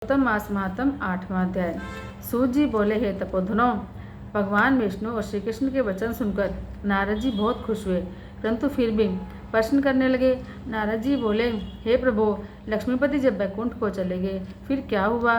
पुरुषोत्तम मास महात्म 8वां अध्याय। सूत जी बोले, हे तपोधनो, भगवान विष्णु और श्री कृष्ण के वचन सुनकर नारद जी बहुत खुश हुए, परंतु फिर भी प्रश्न करने लगे। नारद जी बोले, हे प्रभु, लक्ष्मीपति जब वैकुंठ को चले गए फिर क्या हुआ?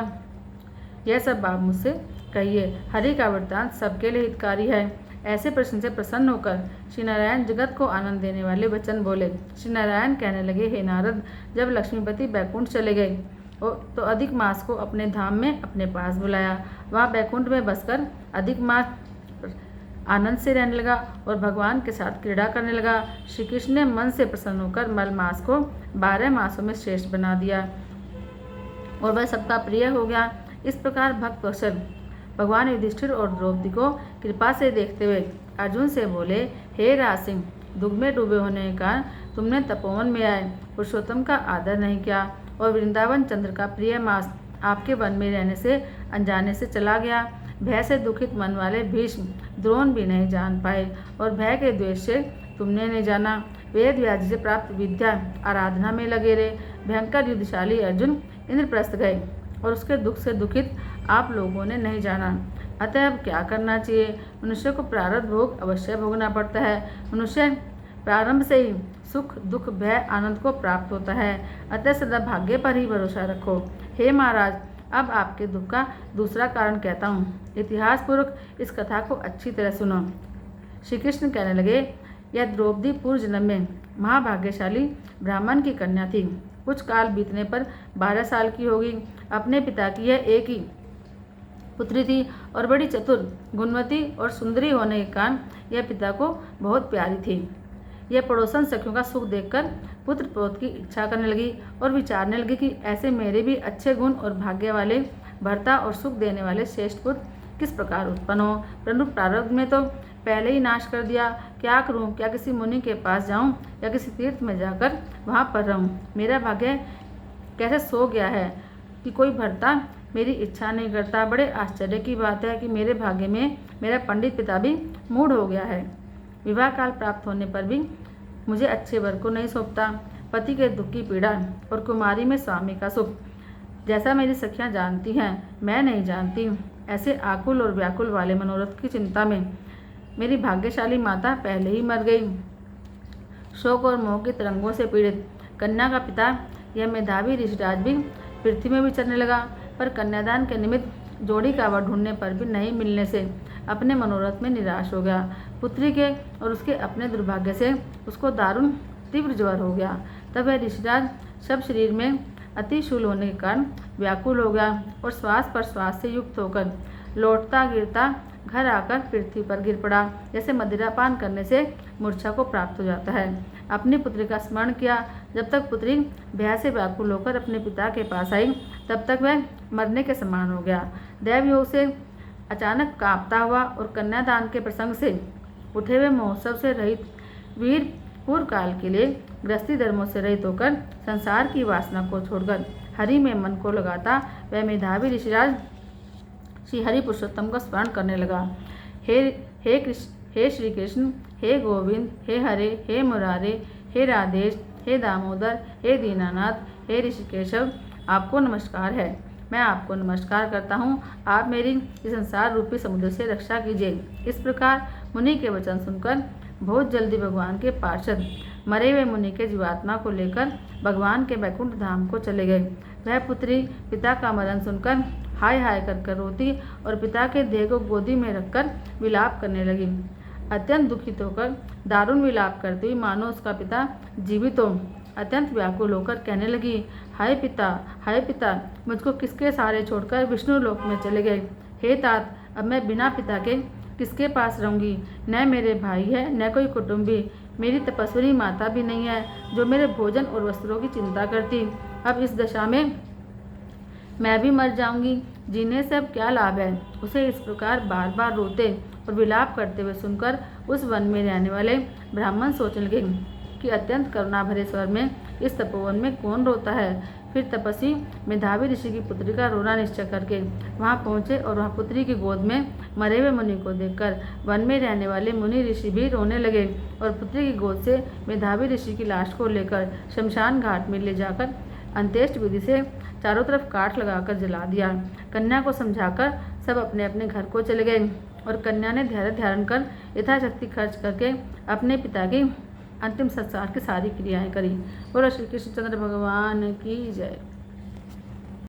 यह सब आप मुझसे कहिए। हरि का वृत्तांत सबके लिए हितकारी है। ऐसे प्रश्न से प्रसन्न होकर श्री नारायण जगत को आनंद देने वाले वचन बोले। श्री नारायण कहने लगे, हे नारद, जब लक्ष्मीपति वैकुंठ चले गए तो अधिक मास को अपने धाम में अपने पास बुलाया। वहाँ वैकुंठ में बसकर अधिक मास आनंद से रहने लगा और भगवान के साथ क्रीड़ा करने लगा। श्री कृष्ण ने मन से प्रसन्न होकर मल मास को 12 मासों में श्रेष्ठ बना दिया और वह सबका प्रिय हो गया। इस प्रकार भक्त वत्सल भगवान युधिष्ठिर और द्रौपदी को कृपा से देखते हुए अर्जुन से बोले, हे राज सिंह, दुख में डूबे होने के कारण तुमने तपोवन में आए पुरुषोत्तम का आदर नहीं किया और वृंदावन चंद्र का प्रिय मास आपके वन में रहने से अनजाने से चला गया। भय से दुखित मन वाले भीष्म द्रोण भी नहीं जान पाए और भय के द्वेष से तुमने नहीं जाना। वेद व्याधि से प्राप्त विद्या आराधना में लगे रहे। भयंकर युद्धशाली अर्जुन इंद्रप्रस्थ गए और उसके दुख से दुखित आप लोगों ने नहीं जाना। अतः अब क्या करना चाहिए? मनुष्य को प्रारब्ध भोग अवश्य भोगना पड़ता है। मनुष्य प्रारंभ से ही सुख दुख भय आनंद को प्राप्त होता है। अतः सदा भाग्य पर ही भरोसा रखो। हे महाराज, अब आपके दुख का दूसरा कारण कहता हूँ। इतिहास पूर्वक इस कथा को अच्छी तरह सुनो। श्री कृष्ण कहने लगे, यह द्रौपदी पूर्व जन्म में महाभाग्यशाली ब्राह्मण की कन्या थी। कुछ काल बीतने पर 12 साल की होगी। अपने पिता की यह एक ही पुत्री थी और बड़ी चतुर, गुणवती और सुंदरी होने के कारण यह पिता को बहुत प्यारी थी। यह पड़ोसन सखियों का सुख देखकर पुत्र पौत्र की इच्छा करने लगी और विचारने लगी कि ऐसे मेरे भी अच्छे गुण और भाग्य वाले भर्ता और सुख देने वाले श्रेष्ठ पुत्र किस प्रकार उत्पन्न हो। परंतु प्रारब्ध में तो पहले ही नाश कर दिया। क्या करूं? क्या किसी मुनि के पास जाऊं या किसी तीर्थ में जाकर वहां पर रहूं? मेरा भाग्य कैसे सो गया है कि कोई भर्ता मेरी इच्छा नहीं करता। बड़े आश्चर्य की बात है कि मेरे भाग्य में मेरा पंडित पिता भी मूढ़ हो गया है। विवाह काल प्राप्त होने पर भी मुझे अच्छे वर को नहीं सौंपता। पति के दुख की पीड़ा और कुमारी में स्वामी का सुख जैसा मेरी सखियां जानती हैं मैं नहीं जानती। ऐसे आकुल और व्याकुल वाले मनोरथ की चिंता में मेरी भाग्यशाली माता पहले ही मर गई। शोक और मोह की तरंगों से पीड़ित कन्या का पिता यह मेधावी ऋषिराज भी पृथ्वी में विचरने लगा, पर कन्यादान के निमित्त जोड़ी का वर ढूंढने पर भी नहीं मिलने से अपने मनोरथ में निराश हो गया। पुत्री के और उसके अपने दुर्भाग्य से उसको दारुण तीव्र ज्वर हो गया। तब वह ऋषिराज सब शरीर में अति शूल होने के कारण व्याकुल हो गया और श्वास पर श्वास से युक्त होकर लौटता गिरता घर आकर पृथ्वी पर गिर पड़ा, जैसे मदिरापान करने से मूर्छा को प्राप्त हो जाता है। अपनी पुत्री का स्मरण किया। जब तक पुत्री भय से व्याकुल होकर अपने पिता के पास आई तब तक वह मरने के समान हो गया। दैव योग से अचानक कांपता हुआ और कन्यादान के प्रसंग से उठे हुए महोत्सव से रहित वीर पूर्व काल के लिए गृहस्थी धर्मों से रहित होकर संसार की वासना को छोड़कर हरि में मन को लगाता वह मेधावी ऋषिराज श्री हरि पुरुषोत्तम का स्मरण करने लगा। हे श्री कृष्ण, हे गोविंद, हे हरे, हे मुरारे, हे राधेश, हे दामोदर, हे दीनानाथ, हे ऋषिकेशव, आपको नमस्कार है। मैं आपको नमस्कार करता हूँ। आप मेरी इस संसार रूपी समुद्र से रक्षा कीजिए। इस प्रकार मुनि के वचन सुनकर बहुत जल्दी भगवान के पार्षद मरे हुए मुनि के जीवात्मा को लेकर भगवान के वैकुंठ धाम को चले गए। वह पुत्री पिता का मरण सुनकर हाय हाय कर रोती और पिता के देह को गोदी में रखकर विलाप करने लगी। अत्यंत दुखित होकर दारुण विलाप करती हुई मानो उसका पिता जीवित हो अत्यंत व्याकुल होकर कहने लगी, हाय पिता, मुझको किसके सहारे छोड़कर विष्णु लोक में चले गए। हे तात, अब मैं बिना पिता के किसके पास रहूँगी? न मेरे भाई है न कोई कुटुंबी। मेरी तपस्विनी माता भी नहीं है जो मेरे भोजन और वस्त्रों की चिंता करती। अब इस दशा में मैं भी मर जाऊंगी। जीने से अब क्या लाभ है? उसे इस प्रकार बार बार रोते और विलाप करते हुए सुनकर उस वन में रहने वाले ब्राह्मण सोचने लगे कि अत्यंत करुणा भरे स्वर में इस तपोवन में कौन रोता है। फिर तपस्वी मेधावी ऋषि की पुत्री का रोना निश्चय करके वहां पहुंचे और वहां पुत्री की गोद में मरे हुए मुनि को देखकर वन में रहने वाले मुनि ऋषि भी रोने लगे और पुत्री की गोद से मेधावी ऋषि की लाश को लेकर शमशान घाट में ले जाकर अंत्येष्ट विधि से चारों तरफ काठ लगाकर जला दिया। कन्या को समझाकर सब अपने अपने घर को चले गए और कन्या ने धैर्य धारण कर यथाशक्ति खर्च करके अपने पिता की अंतिम संस्कार की सारी क्रियाएं करी। बोलो श्री कृष्णचंद्र भगवान की जय।